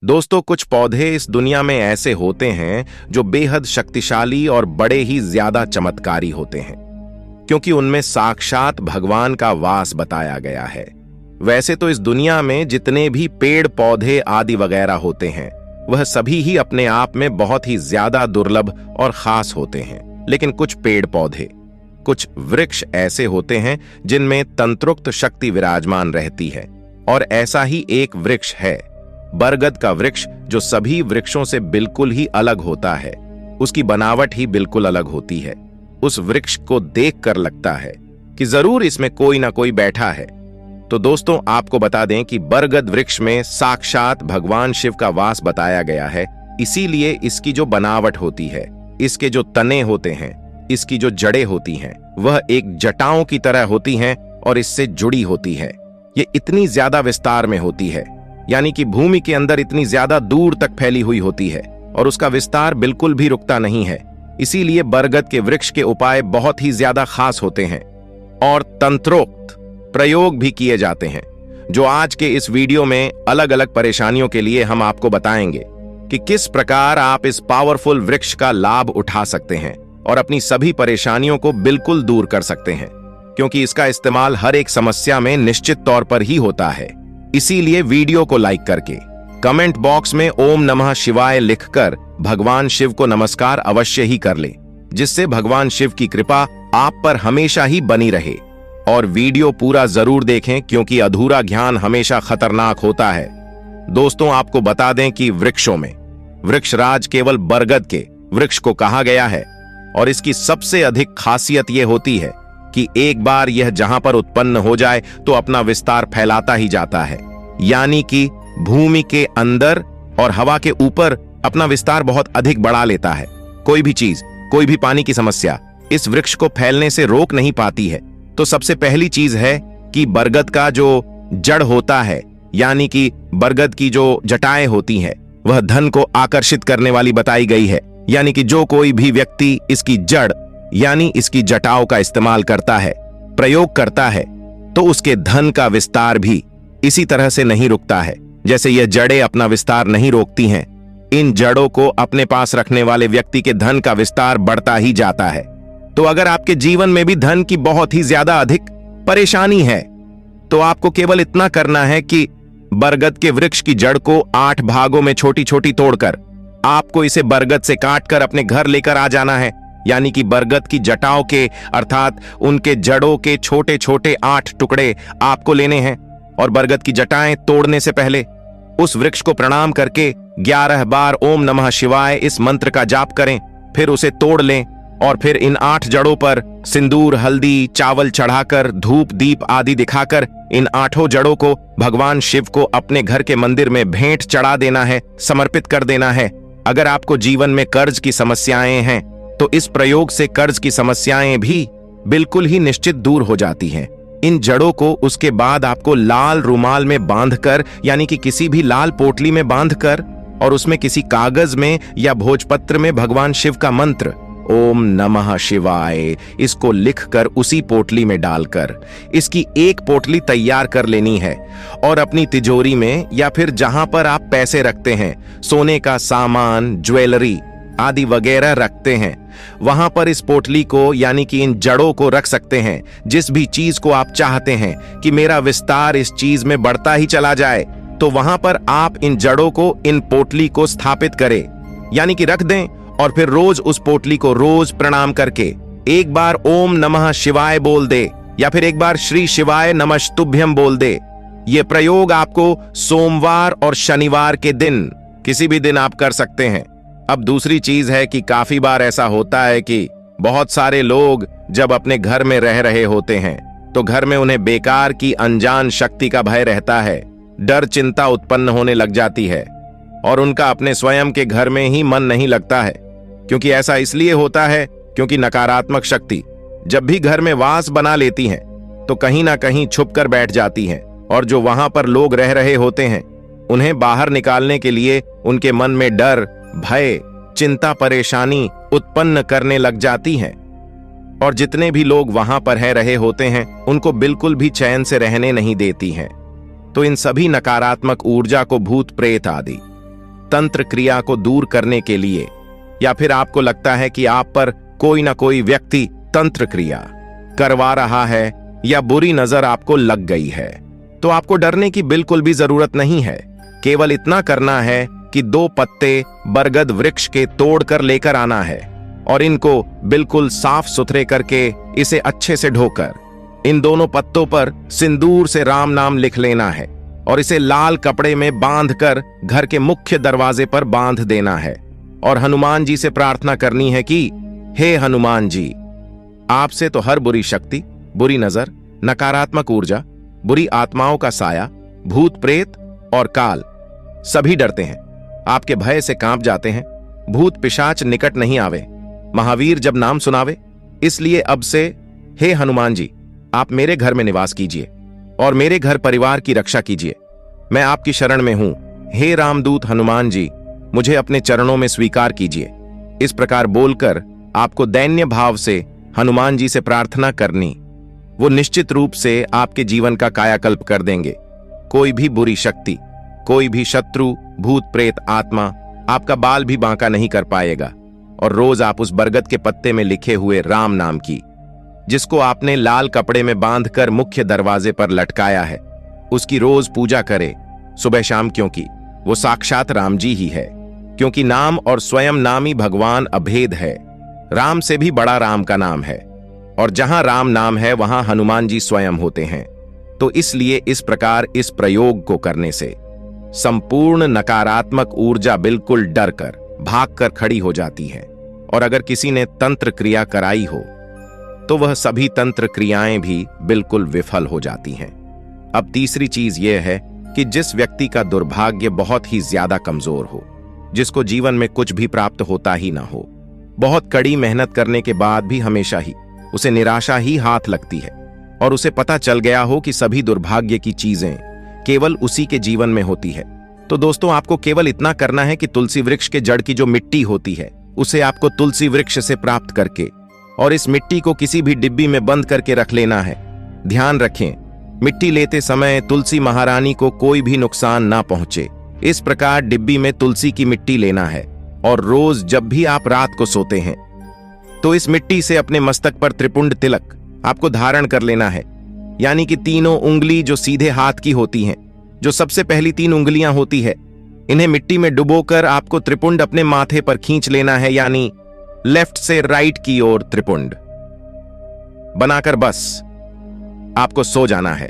दोस्तों, कुछ पौधे इस दुनिया में ऐसे होते हैं जो बेहद शक्तिशाली और बड़े ही ज्यादा चमत्कारी होते हैं, क्योंकि उनमें साक्षात भगवान का वास बताया गया है। वैसे तो इस दुनिया में जितने भी पेड़ पौधे आदि वगैरह होते हैं, वह सभी ही अपने आप में बहुत ही ज्यादा दुर्लभ और खास होते हैं। लेकिन कुछ पेड़ पौधे, कुछ वृक्ष ऐसे होते हैं जिनमें तंत्रोक्त शक्ति विराजमान रहती है, और ऐसा ही एक वृक्ष है बरगद का वृक्ष, जो सभी वृक्षों से बिल्कुल ही अलग होता है। उसकी बनावट ही बिल्कुल अलग होती है। उस वृक्ष को देखकर लगता है कि जरूर इसमें कोई ना कोई बैठा है। तो दोस्तों, आपको बता दें कि बरगद वृक्ष में साक्षात भगवान शिव का वास बताया गया है। इसीलिए इसकी जो बनावट होती है, इसके जो तने होते हैं, इसकी जो जड़ें होती हैं, वह एक जटाओं की तरह होती हैं और इससे जुड़ी होती है। ये इतनी ज्यादा विस्तार में होती है, यानी कि भूमि के अंदर इतनी ज्यादा दूर तक फैली हुई होती है, और उसका विस्तार बिल्कुल भी रुकता नहीं है। इसीलिए बरगद के वृक्ष के उपाय बहुत ही ज्यादा खास होते हैं और तंत्रोक्त प्रयोग भी किए जाते हैं, जो आज के इस वीडियो में अलग अलग परेशानियों के लिए हम आपको बताएंगे कि किस प्रकार आप इस पावरफुल वृक्ष का लाभ उठा सकते हैं और अपनी सभी परेशानियों को बिल्कुल दूर कर सकते हैं, क्योंकि इसका इस्तेमाल हर एक समस्या में निश्चित तौर पर ही होता है। इसीलिए वीडियो को लाइक करके कमेंट बॉक्स में ओम नमः शिवाय लिखकर भगवान शिव को नमस्कार अवश्य ही कर ले, जिससे भगवान शिव की कृपा आप पर हमेशा ही बनी रहे। और वीडियो पूरा जरूर देखें, क्योंकि अधूरा ज्ञान हमेशा खतरनाक होता है। दोस्तों, आपको बता दें कि वृक्षों में वृक्षराज केवल बरगद के वृक्ष को कहा गया है, और इसकी सबसे अधिक खासियत यह होती है कि एक बार यह जहां पर उत्पन्न हो जाए तो अपना विस्तार फैलाता ही जाता है, यानी कि भूमि के अंदर और हवा के ऊपर अपना विस्तार बहुत अधिक बढ़ा लेता है। कोई भी चीज, कोई भी पानी की समस्या इस वृक्ष को फैलने से रोक नहीं पाती है। तो सबसे पहली चीज है कि बरगद का जो जड़ होता है, यानी कि बरगद की जो जटाएं होती हैं, वह धन को आकर्षित करने वाली बताई गई है। यानी कि जो कोई भी व्यक्ति इसकी जड़ यानी इसकी जटाओं का इस्तेमाल करता है, प्रयोग करता है, तो उसके धन का विस्तार भी इसी तरह से नहीं रुकता है जैसे यह जड़ें अपना विस्तार नहीं रोकती हैं। इन जड़ों को अपने पास रखने वाले व्यक्ति के धन का विस्तार बढ़ता ही जाता है। तो अगर आपके जीवन में भी धन की बहुत ही ज्यादा अधिक परेशानी है, तो आपको केवल इतना करना है कि बरगद के वृक्ष की जड़ को 8 भागों में छोटी छोटी तोड़कर आपको इसे बरगद से काटकर अपने घर लेकर आ जाना है। यानी कि बरगद की जटाओं के, अर्थात उनके जड़ों के छोटे छोटे 8 टुकड़े आपको लेने हैं, और बरगद की जटाएं तोड़ने से पहले उस वृक्ष को प्रणाम करके 11 बार ओम नमः शिवाय इस मंत्र का जाप करें। फिर उसे तोड़ लें और फिर इन 8 जड़ों पर सिंदूर, हल्दी, चावल चढ़ाकर, धूप दीप आदि दिखाकर इन 8 जड़ों को भगवान शिव को अपने घर के मंदिर में भेंट चढ़ा देना है, समर्पित कर देना है। अगर आपको जीवन में कर्ज की समस्याएं हैं, तो इस प्रयोग से कर्ज की समस्याएं भी बिल्कुल ही निश्चित दूर हो जाती हैं। इन जड़ों को उसके बाद आपको लाल रुमाल में बांधकर, यानी कि किसी भी लाल पोटली में बांधकर, और उसमें किसी कागज में या भोजपत्र में भगवान शिव का मंत्र ओम नमः शिवाय इसको लिखकर उसी पोटली में डालकर इसकी एक पोटली तैयार कर लेनी है, और अपनी तिजोरी में या फिर जहां पर आप पैसे रखते हैं, सोने का सामान, ज्वेलरी आदि वगैरह रखते हैं, वहां पर इस पोटली को, यानी कि इन जड़ों को रख सकते हैं। जिस भी चीज को आप चाहते हैं कि मेरा विस्तार इस चीज में बढ़ता ही चला जाए, तो वहां पर आप इन जड़ों को, इन पोटली को स्थापित करें, यानी कि रख दें, और फिर रोज उस पोटली को रोज प्रणाम करके एक बार ओम नमः शिवाय बोल दे, या फिर एक बार श्री शिवाय नमस्तुभ्यम बोल दे। यह प्रयोग आपको सोमवार और शनिवार के दिन, किसी भी दिन आप कर सकते हैं। अब दूसरी चीज है कि काफी बार ऐसा होता है कि बहुत सारे लोग जब अपने घर में रह रहे होते हैं, तो घर में उन्हें बेकार की अनजान शक्ति का भय रहता है, डर चिंता उत्पन्न होने लग जाती है, और उनका अपने स्वयं के घर में ही मन नहीं लगता है। क्योंकि ऐसा इसलिए होता है क्योंकि नकारात्मक शक्ति जब भी घर में वास बना लेती हैं, तो कहीं ना कहीं छुप कर बैठ जाती हैं, और जो वहां पर लोग रह रहे होते हैं, उन्हें बाहर निकालने के लिए उनके मन में डर, भय, चिंता, परेशानी उत्पन्न करने लग जाती हैं। और जितने भी लोग वहां पर रहे होते हैं, उनको बिल्कुल भी चैन से रहने नहीं देती हैं। तो इन सभी नकारात्मक ऊर्जा को भूत प्रेत आदि तंत्र क्रिया को दूर करने के लिए, या फिर आपको लगता है कि आप पर कोई ना कोई व्यक्ति तंत्र क्रिया करवा रहा है या बुरी नजर आपको लग गई है, तो आपको डरने की बिल्कुल भी जरूरत नहीं है। केवल इतना करना है कि 2 पत्ते बरगद वृक्ष के तोड़कर लेकर आना है और इनको बिल्कुल साफ सुथरे करके इसे अच्छे से ढोकर इन दोनों पत्तों पर सिंदूर से राम नाम लिख लेना है और इसे लाल कपड़े में बांधकर घर के मुख्य दरवाजे पर बांध देना है और हनुमान जी से प्रार्थना करनी है कि हे हनुमान जी, आपसे तो हर बुरी शक्ति, बुरी नजर, नकारात्मक ऊर्जा, बुरी आत्माओं का साया, भूत प्रेत और काल सभी डरते हैं, आपके भय से कांप जाते हैं। भूत पिशाच निकट नहीं आवे, महावीर जब नाम सुनावे। इसलिए अब से हे हनुमान जी, आप मेरे घर में निवास कीजिए और मेरे घर परिवार की रक्षा कीजिए। मैं आपकी शरण में हूं। हे रामदूत हनुमान जी, मुझे अपने चरणों में स्वीकार कीजिए। इस प्रकार बोलकर आपको दैन्य भाव से हनुमान जी से प्रार्थना करनी। वो निश्चित रूप से आपके जीवन का कायाकल्प कर देंगे। कोई भी बुरी शक्ति, कोई भी शत्रु, भूत प्रेत आत्मा आपका बाल भी बांका नहीं कर पाएगा। और रोज आप उस बरगद के पत्ते में लिखे हुए राम नाम की, जिसको आपने लाल कपड़े में बांधकर मुख्य दरवाजे पर लटकाया है, उसकी रोज पूजा करे सुबह शाम, क्योंकि वो साक्षात राम जी ही है। क्योंकि नाम और स्वयं नाम ही भगवान अभेद है। राम से भी बड़ा राम का नाम है और जहां राम नाम है वहां हनुमान जी स्वयं होते हैं। तो इसलिए इस प्रकार इस प्रयोग को करने से संपूर्ण नकारात्मक ऊर्जा बिल्कुल डर कर भागकर खड़ी हो जाती है। और अगर किसी ने तंत्र क्रिया कराई हो तो वह सभी तंत्र क्रियाएं भी बिल्कुल विफल हो जाती हैं। अब तीसरी चीज यह है कि जिस व्यक्ति का दुर्भाग्य बहुत ही ज्यादा कमजोर हो, जिसको जीवन में कुछ भी प्राप्त होता ही ना हो, बहुत कड़ी मेहनत करने के बाद भी हमेशा ही उसे निराशा ही हाथ लगती है और उसे पता चल गया हो कि सभी दुर्भाग्य की चीजें केवल उसी के जीवन में होती है, तो दोस्तों आपको केवल इतना करना है कि तुलसी वृक्ष के जड़ की जो मिट्टी होती है उसे आपको तुलसी वृक्ष से प्राप्त करके और इस मिट्टी को किसी भी डिब्बी में बंद करके रख लेना है। ध्यान रखें, मिट्टी लेते समय तुलसी महारानी को कोई भी नुकसान ना पहुंचे। इस प्रकार डिब्बी में तुलसी की मिट्टी लेना है और रोज जब भी आप रात को सोते हैं तो इस मिट्टी से अपने मस्तक पर त्रिपुंड तिलक आपको धारण कर लेना है। यानी कि तीनों उंगली जो सीधे हाथ की होती हैं, जो सबसे पहली 3 उंगलियां होती है, इन्हें मिट्टी में डुबोकर आपको त्रिपुंड अपने माथे पर खींच लेना है। यानी लेफ्ट से राइट की ओर त्रिपुंड बनाकर बस आपको सो जाना है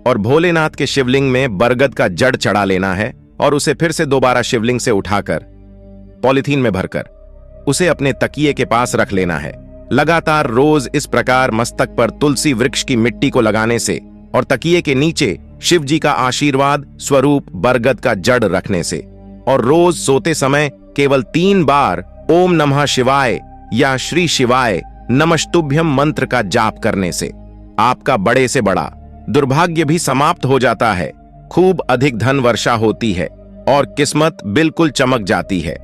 और भोलेनाथ के शिवलिंग में बरगद का जड़ चढ़ा लेना है और उसे फिर से दोबारा शिवलिंग से उठाकर पॉलिथीन में भरकर उसे अपने तकिए के पास रख लेना है। लगातार रोज इस प्रकार मस्तक पर तुलसी वृक्ष की मिट्टी को लगाने से और तकिए के नीचे शिव जी का आशीर्वाद स्वरूप बरगद का जड़ रखने से और रोज सोते समय केवल 3 बार ओम नमः शिवाय या श्री शिवाय नमस्तुभ्यम मंत्र का जाप करने से आपका बड़े से बड़ा दुर्भाग्य भी समाप्त हो जाता है। खूब अधिक धन वर्षा होती है और किस्मत बिल्कुल चमक जाती है।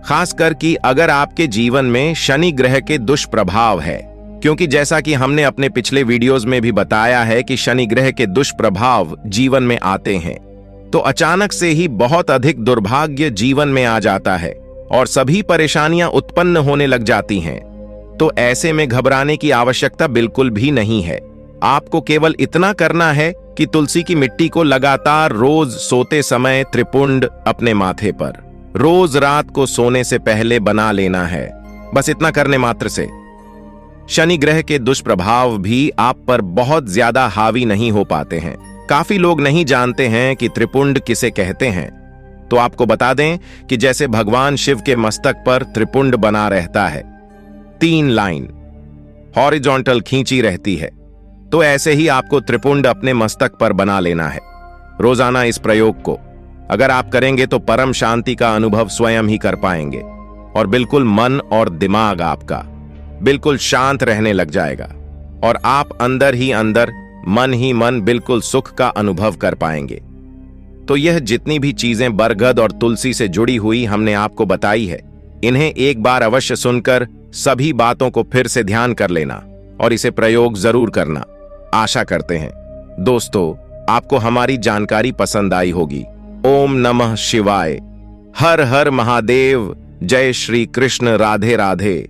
खासकर कि अगर आपके जीवन में शनि ग्रह के दुष्प्रभाव है, क्योंकि जैसा कि हमने अपने पिछले वीडियोस में भी बताया है कि शनि ग्रह के दुष्प्रभाव जीवन में आते हैं तो अचानक से ही बहुत अधिक दुर्भाग्य जीवन में आ जाता है और सभी परेशानियां उत्पन्न होने लग जाती हैं। तो ऐसे में घबराने की आवश्यकता बिल्कुल भी नहीं है। आपको केवल इतना करना है कि तुलसी की मिट्टी को लगातार रोज सोते समय त्रिपुंड अपने माथे पर रोज रात को सोने से पहले बना लेना है। बस इतना करने मात्र से शनि ग्रह के दुष्प्रभाव भी आप पर बहुत ज्यादा हावी नहीं हो पाते हैं। काफी लोग नहीं जानते हैं कि त्रिपुंड किसे कहते हैं, तो आपको बता दें कि जैसे भगवान शिव के मस्तक पर त्रिपुंड बना रहता है, 3 लाइन हॉरिजॉन्टल खींची रहती है, तो ऐसे ही आपको त्रिपुंड अपने मस्तक पर बना लेना है। रोजाना इस प्रयोग को अगर आप करेंगे तो परम शांति का अनुभव स्वयं ही कर पाएंगे और बिल्कुल मन और दिमाग आपका बिल्कुल शांत रहने लग जाएगा और आप अंदर ही अंदर मन ही मन बिल्कुल सुख का अनुभव कर पाएंगे। तो यह जितनी भी चीजें बरगद और तुलसी से जुड़ी हुई हमने आपको बताई है, इन्हें एक बार अवश्य सुनकर सभी बातों को फिर से ध्यान कर लेना और इसे प्रयोग जरूर करना। आशा करते हैं दोस्तों आपको हमारी जानकारी पसंद आई होगी। ओम नमः शिवाय। हर हर महादेव। जय श्री कृष्ण। राधे राधे।